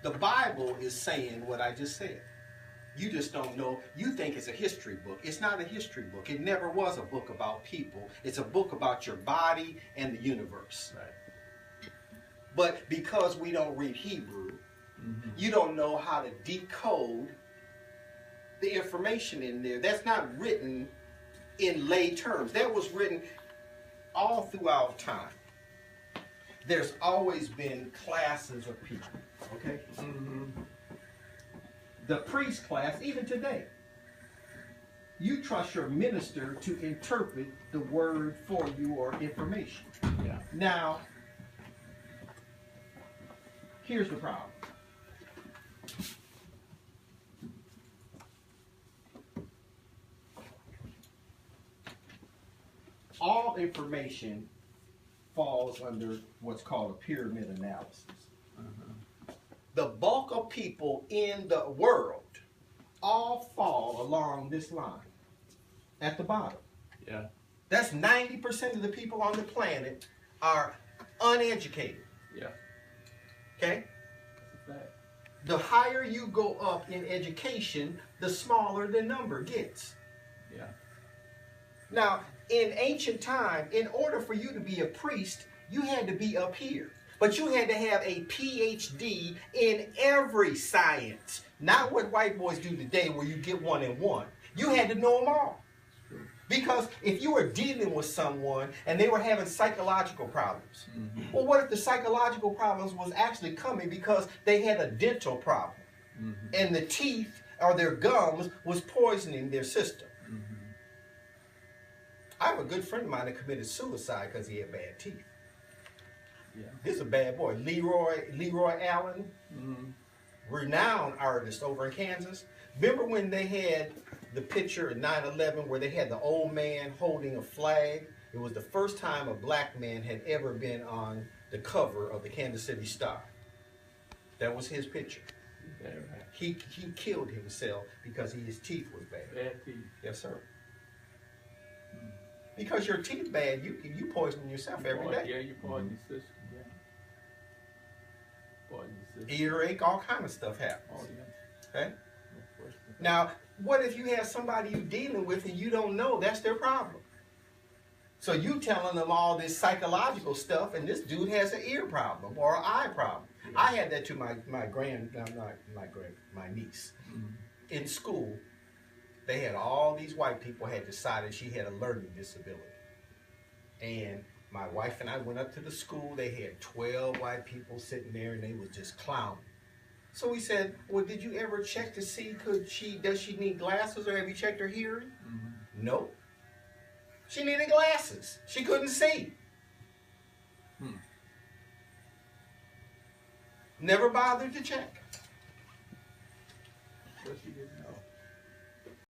The Bible is saying what I just said. You just don't know. You think it's a history book. It's not a history book. It never was a book about people. It's a book about your body and the universe. Right. But because we don't read Hebrew, you don't know how to decode the information in there. That's not written in lay terms. That was written all throughout time. There's always been classes of people. Okay? The priest class, even today, you trust your minister to interpret the word for you or information. Yeah. Now, here's the problem. All information falls under what's called a pyramid analysis. The bulk of people in the world all fall along this line at the bottom. Yeah. That's 90% of the people on the planet are uneducated. Yeah. Okay? That's a fact. The higher you go up in education, the smaller the number gets. Yeah. Now, in ancient time, in order for you to be a priest, you had to be up here. But you had to have a PhD in every science. Not what white boys do today where you get 1 in 1. You had to know them all. Because if you were dealing with someone and they were having psychological problems, well, what if the psychological problems was actually coming because they had a dental problem and the teeth or their gums was poisoning their system? I have a good friend of mine that committed suicide because he had bad teeth. Yeah. He's a bad boy. Leroy Allen, renowned artist over in Kansas. Remember when they had the picture at 9/11 where they had the old man holding a flag? It was the first time a black man had ever been on the cover of the Kansas City Star. That was his picture. Yeah, right. He killed himself because his teeth was bad. Bad teeth. Yes, sir. Because your teeth bad, you poison yourself every day. Yeah, you poison your system. Yeah. Poison your system. Earache, all kind of stuff happens. Oh, yeah. Okay? Now, what if you have somebody you're dealing with and you don't know that's their problem? So you telling them all this psychological stuff, and this dude has an ear problem or an eye problem. Yeah. I had that to my niece. In school, they had all these white people had decided she had a learning disability. And my wife and I went up to the school. They had 12 white people sitting there, and they was just clowning. So we said, well, did you ever check to see does she need glasses, or have you checked her hearing? Nope. She needed glasses. She couldn't see. Never bothered to check. Well, she didn't know.